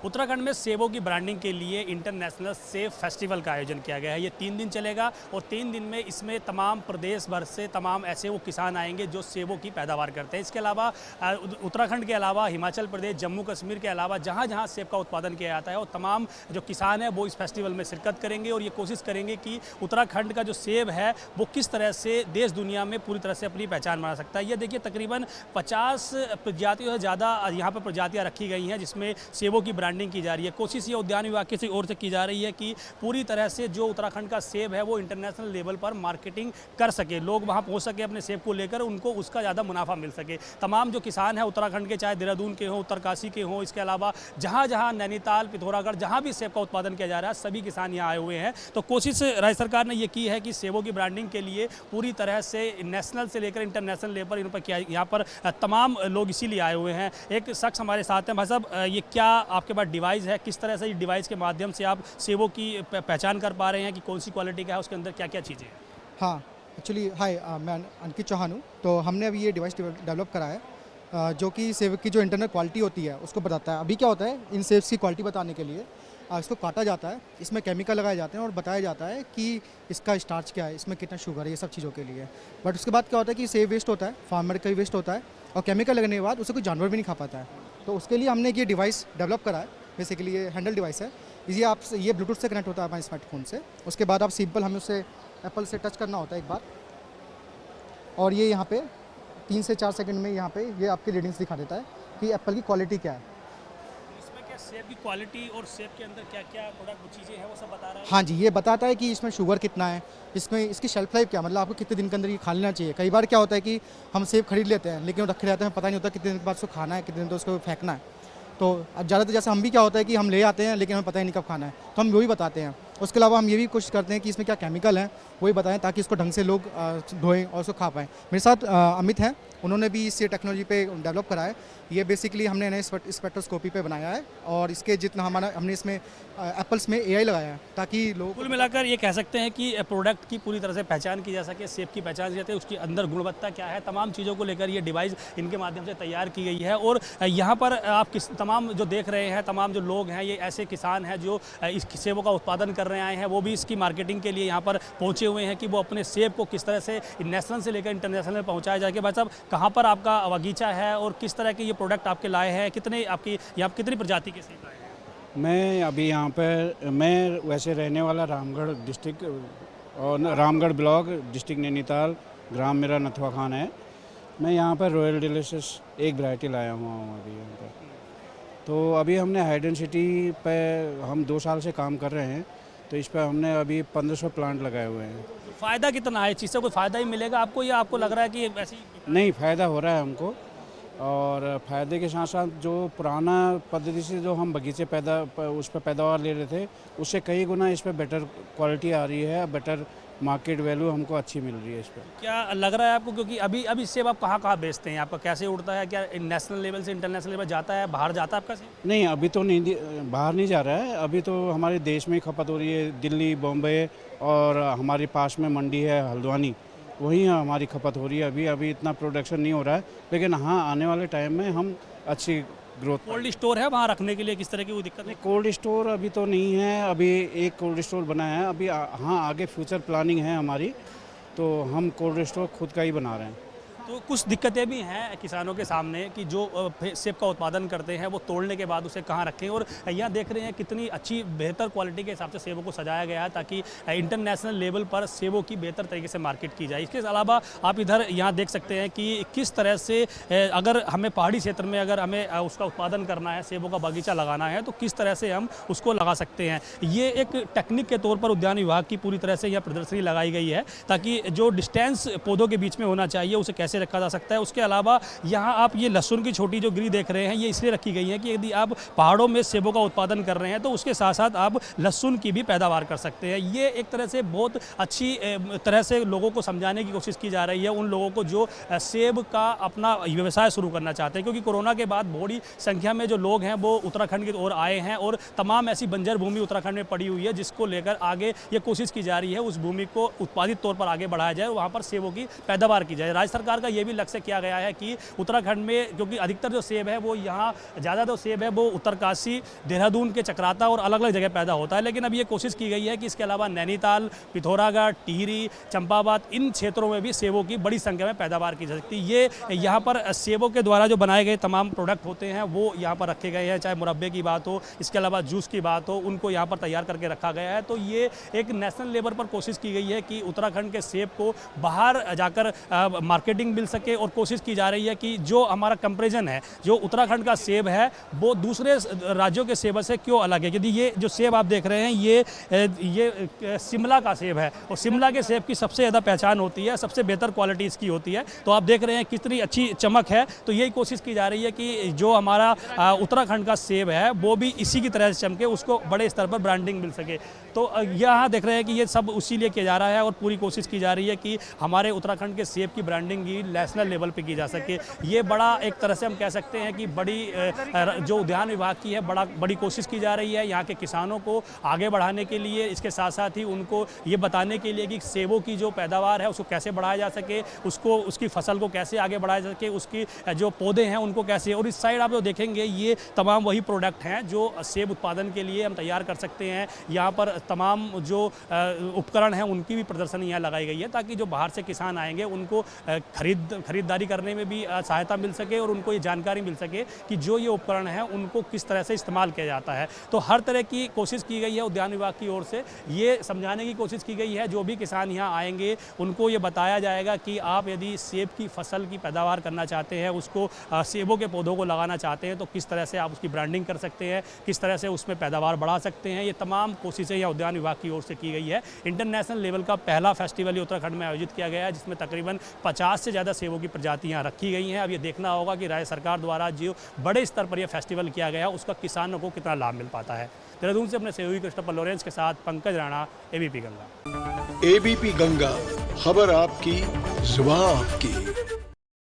उत्तराखंड में सेबों की ब्रांडिंग के लिए इंटरनेशनल सेब फेस्टिवल का आयोजन किया गया है। ये 3 दिन चलेगा और 3 दिन में इसमें तमाम प्रदेश भर से तमाम ऐसे वो किसान आएंगे जो सेबों की पैदावार करते हैं। इसके अलावा उत्तराखंड के अलावा हिमाचल प्रदेश, जम्मू कश्मीर के अलावा जहाँ जहाँ सेब का उत्पादन किया जाता है और तमाम जो किसान हैं वो इस फेस्टिवल में शिरकत करेंगे और ये कोशिश करेंगे कि उत्तराखंड का जो सेब है वो किस तरह से देश दुनिया में पूरी तरह से अपनी पहचान बना सकता है। ये देखिए तकरीबन 50 प्रजातियों से ज़्यादा यहाँ पर प्रजातियाँ रखी गई हैं जिसमें सेबों की ब्रांडिंग की जा रही है। कोशिश ये उद्यान विभाग की ओर से की जा रही है कि पूरी तरह से जो उत्तराखंड का सेब है वो इंटरनेशनल लेवल पर मार्केटिंग कर सके, लोग वहाँ पहुँच सके अपने सेब को लेकर, उनको उसका ज़्यादा मुनाफा मिल सके। तमाम जो किसान हैं उत्तराखंड के, चाहे देहरादून के हों, उत्तरकाशी के हों, इसके अलावा जहाँ जहाँ नैनीताल, पिथौरागढ़ जहाँ भी सेब का उत्पादन किया जा रहा है सभी किसान यहाँ आए हुए हैं। तो कोशिश राज्य सरकार ने ये की है कि सेबों की ब्रांडिंग के लिए पूरी तरह से नेशनल से लेकर इंटरनेशनल लेवल पर इन पर किया। यहाँ पर तमाम लोग इसीलिए आए हुए हैं। एक शख्स हमारे साथ हैं। भाई साहब, ये क्या आपके पास डिवाइस है, किस तरह से इस डिवाइस के माध्यम से आप सेबों की पहचान कर पा रहे हैं कि कौन सी क्वालिटी का है, उसके अंदर क्या क्या चीज़ें हैं? हाँ, एक्चुअली हाय, मैं अंकित चौहान हूँ। तो हमने अभी ये डिवाइस डेवलप करा है जो कि सेब की जो इंटरनल क्वालिटी होती है उसको बताता है। अभी क्या होता है, इन सेब्स की क्वालिटी बताने के लिए इसको काटा जाता है, इसमें केमिकल लगाए जाते हैं और बताया जाता है कि इसका स्टार्च क्या है, इसमें कितना शुगर है, ये सब चीज़ों के लिए। बट उसके बाद क्या होता है कि सेब वेस्ट होता है, फार्मर का भी वेस्ट होता है और केमिकल लगने के बाद उसे कोई जानवर भी नहीं खा पाता है। तो उसके लिए हमने ये डिवाइस डेवलप करा है। बेसिकली ये हैंडल डिवाइस है। ये ब्लूटूथ से कनेक्ट होता है हमारे स्मार्टफोन से। उसके बाद आप सिंपल हमें उसे एप्पल से टच करना होता है एक बार, और ये यहाँ पे 3 से 4 सेकंड में यहाँ पे ये आपकी रीडिंग्स दिखा देता है कि एप्पल की क्वालिटी क्या है। इसमें क्या सेब की क्वालिटी और सेब के अंदर क्या क्या प्रोडक्ट चीज़ें हैं वो सब बता रहा है? हाँ जी, ये बताता है कि इसमें शुगर कितना है, इसमें इसकी शेल्फ लाइफ क्या, मतलब आपको कितने दिन के अंदर ये खा लेना चाहिए। कई बार क्या होता है कि हम सेब खरीद लेते हैं लेकिन वो रखे रहते हैं, पता नहीं होता कितने दिन के बाद उसको खाना है, कितने दिन तो उसको फेंकना है। तो ज़्यादातर जैसे हम भी क्या होता है कि हम ले आते हैं लेकिन हमें पता ही नहीं कब खाना है, तो हम वही बताते हैं। उसके अलावा हम ये भी कोशिश करते हैं कि इसमें क्या केमिकल है वही बताएं ताकि इसको ढंग से लोग धोएं और उसको खा पाएँ। मेरे साथ अमित हैं, उन्होंने भी इस टेक्नोलॉजी पे डेवलप करा है। ये बेसिकली हमने नए स्पेक्ट्रोस्कोपी पे बनाया है और इसके जितना हमने इसमें एप्पल्स में एआई लगाया है ताकि लोग कुल मिलाकर ये कह सकते हैं कि प्रोडक्ट की पूरी तरह से पहचान की जा सके, सेब की पहचान की जाती है, उसकी अंदर गुणवत्ता क्या है, तमाम चीज़ों को लेकर ये डिवाइस इनके माध्यम से तैयार की गई है। और यहाँ पर आप तमाम जो देख रहे हैं, तमाम जो लोग हैं ये ऐसे किसान हैं जो इस सेबों का उत्पादन कर रहे आए हैं, वो भी इसकी मार्केटिंग के लिए यहाँ पर पहुँचे हुए हैं कि वो अपने सेब को किस तरह से नेशनल से लेकर इंटरनेशनल में पहुँचाया जाए। भाई साहब, कहाँ पर आपका बगीचा है और किस तरह के ये प्रोडक्ट आपके लाए हैं, कितने आपकी यहाँ कितनी प्रजाति के सेब लाए हैं? मैं अभी यहाँ पर, मैं वैसे रहने वाला रामगढ़ डिस्ट्रिक्ट और रामगढ़ ब्लॉक, डिस्ट्रिक्ट नैनीताल, ग्राम मेरा नथवा खान है। मैं यहाँ पर रॉयल डिलीशियस एक वैरायटी लाया हुआ हूँ अभी यहाँ पर। तो अभी हमने हाइडेन सिटी पे हम 2 साल से काम कर रहे हैं, तो इस पर हमने अभी 1500 प्लांट लगाए हुए हैं। फ़ायदा कितना है, चीज़ से कोई फ़ायदा ही मिलेगा आपको या आपको लग रहा है कि वैसे ही? नहीं, फ़ायदा हो रहा है हमको, और फ़ायदे के साथ साथ जो पुराना पद्धति से जो हम बगीचे उस पर पैदावार ले रहे थे उससे कई गुना इस पर बेटर क्वालिटी आ रही है, बेटर मार्केट वैल्यू हमको अच्छी मिल रही है इस पर। क्या लग रहा है आपको, क्योंकि अभी सेब आप कहाँ बेचते हैं, आपका कैसे उड़ता है, क्या नेशनल लेवल से इंटरनेशनल लेवल जाता है, बाहर जाता है आपका सेब? नहीं, अभी तो नहीं, बाहर नहीं जा रहा है। अभी तो हमारे देश में ही खपत हो रही है। दिल्ली, बॉम्बे और हमारे पास में मंडी है हल्द्वानी, वहीं हमारी खपत हो रही है। अभी इतना प्रोडक्शन नहीं हो रहा है, लेकिन हाँ आने वाले टाइम में हम अच्छी ग्रोथ। कोल्ड स्टोर है वहाँ रखने के लिए, किस तरह की कोई दिक्कत नहीं? कोल्ड स्टोर अभी तो नहीं है, अभी एक कोल्ड स्टोर बना है अभी। हाँ, आगे फ्यूचर प्लानिंग है हमारी, तो हम कोल्ड स्टोर खुद का ही बना रहे हैं। तो कुछ दिक्कतें भी हैं किसानों के सामने कि जो सेब का उत्पादन करते हैं वो तोड़ने के बाद उसे कहाँ रखें, और यहाँ देख रहे हैं कितनी अच्छी बेहतर क्वालिटी के हिसाब से सेबों को सजाया गया है ताकि इंटरनेशनल लेवल पर सेबों की बेहतर तरीके से मार्केट की जाए। इसके अलावा आप इधर यहाँ देख सकते हैं कि किस तरह से अगर हमें पहाड़ी क्षेत्र में अगर हमें उसका उत्पादन करना है, सेबों का बगीचा लगाना है, तो किस तरह से हम उसको लगा सकते हैं। ये एक टेक्निक के तौर पर उद्यान विभाग की पूरी तरह से यह प्रदर्शनी लगाई गई है ताकि जो डिस्टेंस पौधों के बीच में होना चाहिए उसे कैसे रखा जा सकता है। उसके अलावा यहाँ आप ये लहसुन की छोटी जो गिरी देख रहे हैं, ये इसलिए रखी गई है कि यदि आप पहाड़ों में सेबों का उत्पादन कर रहे हैं तो उसके साथ साथ आप लहसुन की भी पैदावार कर सकते हैं। ये एक तरह से बहुत अच्छी तरह से लोगों को समझाने की कोशिश की जा रही है, उन लोगों को जो सेब का अपना व्यवसाय शुरू करना चाहते हैं, क्योंकि कोरोना के बाद बड़ी संख्या में जो लोग हैं वो उत्तराखंड की ओर आए हैं और तमाम ऐसी बंजर भूमि उत्तराखंड में पड़ी हुई है जिसको लेकर आगे ये कोशिश की जा रही है उस भूमि को उत्पादित तौर पर आगे बढ़ाया जाए और वहाँ पर सेबों की पैदावार की जाए। राज्य सरकार सरकार का ये भी लक्ष्य किया गया है कि उत्तराखंड में, क्योंकि अधिकतर जो सेब है वो यहाँ ज़्यादा जो सेब है वो उत्तरकाशी, देहरादून के चक्राता और अलग अलग जगह पैदा होता है, लेकिन अब ये कोशिश की गई है कि इसके अलावा नैनीताल, पिथौरागढ़, टिहरी, चंपावत, इन क्षेत्रों में भी सेबों की बड़ी संख्या में पैदावार की जा सकती है। ये यहाँ पर सेबों के द्वारा जो बनाए गए तमाम प्रोडक्ट होते हैं वो यहाँ पर रखे गए हैं, चाहे मुरब्बे की बात हो, इसके अलावा जूस की बात हो, उनको यहाँ पर तैयार करके रखा गया है। तो ये एक नेशनल लेवल पर कोशिश की गई है कि उत्तराखंड के सेब को बाहर जाकर मार्केटिंग मिल सके, और कोशिश की जा रही है कि जो हमारा कंपैरिजन है, जो उत्तराखंड का सेब है वो दूसरे राज्यों के सेब से क्यों अलग है। यदि ये जो सेब आप देख रहे हैं ये शिमला का सेब है, और शिमला के सेब की सबसे ज़्यादा पहचान होती है, सबसे बेहतर क्वालिटी इसकी होती है। तो आप देख रहे हैं कितनी अच्छी चमक है। तो यही कोशिश की जा रही है कि जो हमारा उत्तराखंड का सेब है वो भी इसी की तरह से चमके, उसको बड़े स्तर पर ब्रांडिंग मिल सके। तो यहाँ देख रहे हैं कि ये सब उसी लिए किया जा रहा है, और पूरी कोशिश की जा रही है कि हमारे उत्तराखंड के सेब की ब्रांडिंग भी नेशनल लेवल पे की जा सके। ये बड़ा एक तरह से हम कह सकते हैं कि बड़ी जो उद्यान विभाग की है बड़ी कोशिश की जा रही है यहाँ के किसानों को आगे बढ़ाने के लिए। इसके साथ साथ ही उनको ये बताने के लिए कि सेबों की जो पैदावार है उसको कैसे बढ़ाया जा सके, उसकी फसल को कैसे आगे बढ़ाया जा सके, उसकी जो पौधे हैं उनको कैसे। और इस साइड आप जो देखेंगे ये तमाम वही प्रोडक्ट हैं जो सेब उत्पादन के लिए हम तैयार कर सकते हैं। यहाँ पर तमाम जो उपकरण हैं उनकी भी प्रदर्शनी यहाँ लगाई गई है, ताकि जो बाहर से किसान आएंगे उनको खरीदारी करने में भी सहायता मिल सके, और उनको ये जानकारी मिल सके कि जो ये उपकरण हैं उनको किस तरह से इस्तेमाल किया जाता है। तो हर तरह की कोशिश की गई है उद्यान विभाग की ओर से। ये समझाने की कोशिश की गई है जो भी किसान यहाँ आएंगे उनको ये बताया जाएगा कि आप यदि सेब की फसल की पैदावार करना चाहते हैं, उसको सेबों के पौधों को लगाना चाहते हैं, तो किस तरह से आप उसकी ब्रांडिंग कर सकते हैं, किस तरह से उसमें पैदावार बढ़ा सकते हैं। ये तमाम कोशिशें यहाँ उद्यान विभाग की ओर से की गई है। इंटरनेशनल लेवल का पहला फेस्टिवल ये उत्तराखंड में आयोजित किया गया है, जिसमें तकरीबन 50 से ज़्यादा सेबों की प्रजातियाँ रखी गई हैं। अब ये देखना होगा कि राज्य सरकार द्वारा जो बड़े स्तर पर यह फेस्टिवल किया गया उसका किसानों को कितना लाभ मिल पाता है। देहरादून से अपने सहयोगी क्रिस्टोफर लॉरेंस के साथ पंकज राणा, एबीपी गंगा। एबीपी गंगा, खबर आपकी, जुबान आपकी।